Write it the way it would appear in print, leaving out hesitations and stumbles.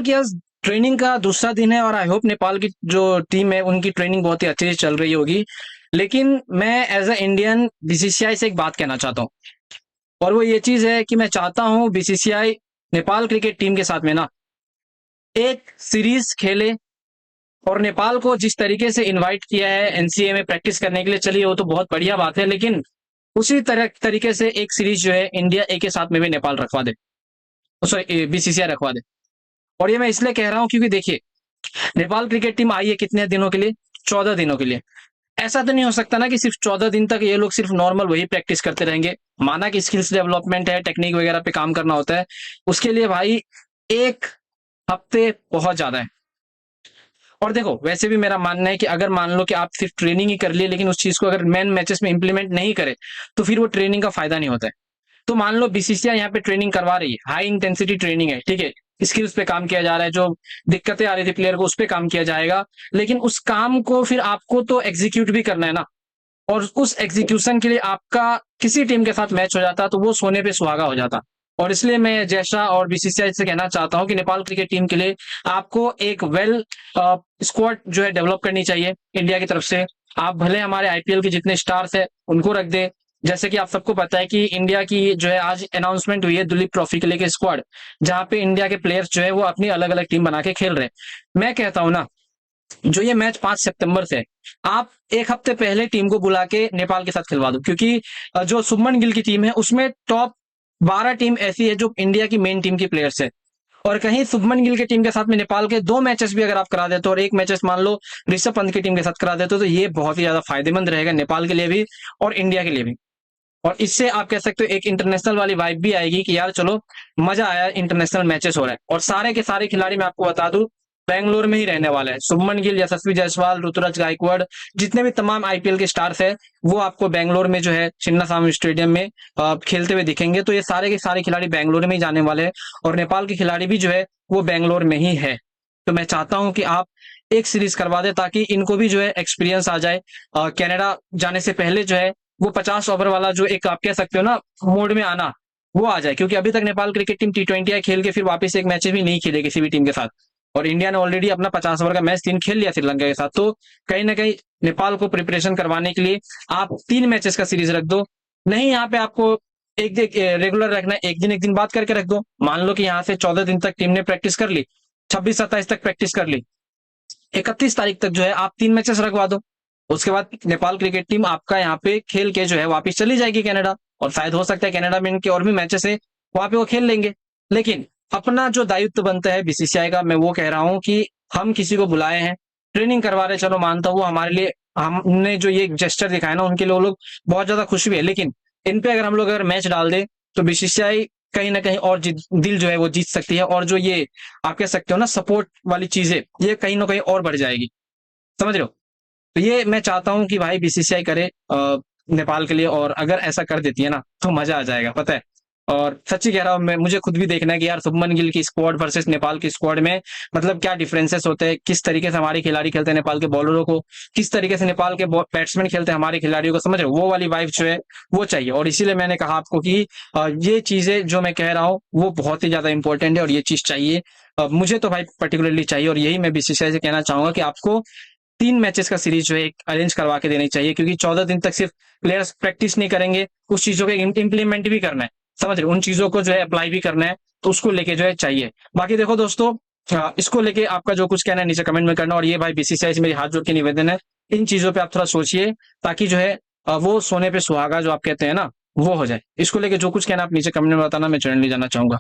कि आज ट्रेनिंग का दूसरा दिन है और आई होप नेपाल की जो टीम है उनकी ट्रेनिंग बहुत ही अच्छे से चल रही होगी। लेकिन मैं एज अ इंडियन बीसीसीआई से एक बात कहना चाहता हूँ, और वो ये चीज है कि मैं चाहता हूँ बीसीसीआई नेपाल क्रिकेट टीम के साथ में ना एक सीरीज खेले। और नेपाल को जिस तरीके से इनवाइट किया है एनसीए में प्रैक्टिस करने के लिए, चलिए वो तो बहुत बढ़िया बात है, लेकिन उसी तरह तरीके से एक सीरीज जो है इंडिया ए के साथ में भी नेपाल रखवा दे, सॉरी बीसीसीआई रखवा दे। और ये मैं इसलिए कह रहा हूं क्योंकि देखिए, नेपाल क्रिकेट टीम आई है कितने दिनों के लिए? 14 दिनों के लिए। ऐसा तो नहीं हो सकता ना कि सिर्फ 14 दिन तक ये लोग सिर्फ नॉर्मल वही प्रैक्टिस करते रहेंगे। माना कि स्किल्स डेवलपमेंट है, टेक्निक वगैरह पे काम करना होता है, उसके लिए भाई एक हफ्ते बहुत ज्यादा है। और देखो, वैसे भी मेरा मानना है कि अगर मान लो कि आप सिर्फ ट्रेनिंग ही कर लिए लेकिन उस चीज को अगर मेन मैचेस में इंप्लीमेंट नहीं करे तो फिर वो ट्रेनिंग का फायदा नहीं होता है। तो मान लो बीसीसीआई यहाँ पे ट्रेनिंग करवा रही है, हाई इंटेंसिटी ट्रेनिंग है, ठीक है, स्किल्स पे काम किया जा रहा है, जो दिक्कतें आ रही थी प्लेयर को उस पे काम किया जाएगा, लेकिन उस काम को फिर आपको तो एग्जीक्यूट भी करना है ना। और उस एग्जीक्यूशन के लिए आपका किसी टीम के साथ मैच हो जाता तो वो सोने पे सुहागा हो जाता। और इसलिए मैं जैसा और बीसीसीआई से कहना चाहता हूं कि नेपाल क्रिकेट टीम के लिए आपको एक वेल स्क्वाड जो है डेवलप करनी चाहिए इंडिया की तरफ से। आप भले हमारे आईपीएल के जितने स्टार्स है उनको रख दे, जैसे कि आप सबको पता है कि इंडिया की जो है आज अनाउंसमेंट हुई है दुलीप ट्रॉफी के लेके स्क्वाड, जहां पे इंडिया के प्लेयर्स जो है वो अपनी अलग अलग टीम बना के खेल रहे हैं। मैं कहता हूं ना, जो ये मैच 5 सितंबर से है, आप एक हफ्ते पहले टीम को बुला के नेपाल के साथ खिलवा दो, क्योंकि जो शुभमन गिल की टीम है उसमें टॉप 12 टीम ऐसी है जो इंडिया की मेन टीम की प्लेयर्स है। और कहीं शुभमन गिल की टीम के साथ में नेपाल के 2 मैचेस भी अगर आप करा देते हो और एक मैचेस मान लो ऋषभ पंत की टीम के साथ करा देते हो, तो ये बहुत ही ज्यादा फायदेमंद रहेगा नेपाल के लिए भी और इंडिया के लिए भी। और इससे आप कह सकते हो एक इंटरनेशनल वाली वाइब भी आएगी कि यार चलो मजा आया, इंटरनेशनल मैचेस हो रहे हैं। और सारे के सारे खिलाड़ी मैं आपको बता दूं बेंगलोर में ही रहने वाले हैं। शुभमन गिल, यशस्वी जायसवाल, ऋतुराज गायकवाड़, जितने भी तमाम आईपीएल के स्टार्स है वो आपको बेंगलोर में जो है चिन्नास्वामी स्टेडियम में खेलते हुए दिखेंगे। तो ये सारे के सारे खिलाड़ी बेंगलोर में ही जाने वाले हैं और नेपाल के खिलाड़ी भी जो है वो बेंगलोर में ही है। तो मैं चाहता हूं कि आप एक सीरीज करवा दे ताकि इनको भी जो है एक्सपीरियंस आ जाए। कनाडा जाने से पहले जो है वो 50 ओवर वाला जो एक आप कह सकते हो ना मोड में आना, वो आ जाए, क्योंकि अभी तक नेपाल क्रिकेट टीम T20 खेल के फिर वापस एक मैच भी नहीं खेले किसी भी टीम के साथ। और इंडिया ने ऑलरेडी अपना 50 ओवर का मैच 3 खेल लिया श्रीलंका के साथ। तो कहीं ना कहीं नेपाल को प्रिपरेशन करवाने के लिए आप 3 मैचेस का सीरीज रख दो। नहीं, यहाँ पे आपको एक रेगुलर रखना है, एक दिन बात करके रख दो। मान लो कि यहाँ से 14 दिन तक टीम ने प्रैक्टिस कर ली, 26-27 तक प्रैक्टिस कर ली, 31 तारीख तक जो है आप 3 मैचेस रखवा दो। उसके बाद नेपाल क्रिकेट टीम आपका यहाँ पे खेल के जो है वापस चली जाएगी कनाडा, और शायद हो सकता है कनाडा में इनके और भी मैचेस है, वहां पे वो खेल लेंगे। लेकिन अपना जो दायित्व बनता है बीसीसीआई का, मैं वो कह रहा हूं कि हम किसी को बुलाए हैं, ट्रेनिंग करवा रहे हैं, चलो मानता हूँ वो हमारे लिए, हमने जो ये जेस्टर दिखाया ना उनके लिए वो लोग बहुत ज्यादा खुश भी है। लेकिन इन पे अगर हम लोग अगर मैच डाल दे तो बीसीसीआई कहीं ना कहीं और दिल जो है वो जीत सकती है। और जो ये आप कह सकते हो ना सपोर्ट वाली चीजें, ये कहीं ना कहीं और बढ़ जाएगी, समझ रहे हो? तो ये मैं चाहता हूं कि भाई बीसीसीआई करे नेपाल के लिए, और अगर ऐसा कर देती है ना तो मजा आ जाएगा, पता है। और सच्ची कह रहा हूं मैं, मुझे खुद भी देखना है कि यार शुभमन गिल की स्क्वाड वर्सेस नेपाल की स्क्वाड में मतलब क्या डिफरेंसेस होते हैं, किस तरीके से हमारे खिलाड़ी खेलते हैं नेपाल के बॉलरों को, किस तरीके से नेपाल के बैट्समैन खेलते हैं हमारे खिलाड़ियों को, समझ रहे हो? वो वाली वाइब जो है वो चाहिए। और इसीलिए मैंने कहा आपको कि ये चीजें जो मैं कह रहा हूँ वो बहुत ही ज्यादा इंपॉर्टेंट है और ये चीज चाहिए। मुझे तो भाई पर्टिकुलरली चाहिए, और यही मैं बीसीसीआई से कहना चाहूंगा कि आपको 3 मैचेस का सीरीज जो है अरेंज करवा के देनी चाहिए, क्योंकि 14 दिन तक सिर्फ प्लेयर्स प्रैक्टिस नहीं करेंगे, कुछ चीजों के इम्प्लीमेंट भी करना है, समझ रहे, उन चीजों को जो है अप्लाई भी करना है। तो उसको लेके जो है चाहिए। बाकी देखो दोस्तों, इसको लेके आपका जो कुछ कहना है नीचे कमेंट में करना। और ये भाई बीसीसीआई से मेरी हाथ जोड़ के निवेदन है, इन चीजों पे आप थोड़ा सोचिए ताकि जो है वो सोने पे सुहागा जो आप कहते हैं ना वो हो जाए। इसको लेके जो कुछ कहना आप नीचे कमेंट में बताना, मैं जनरली जानना चाहूंगा।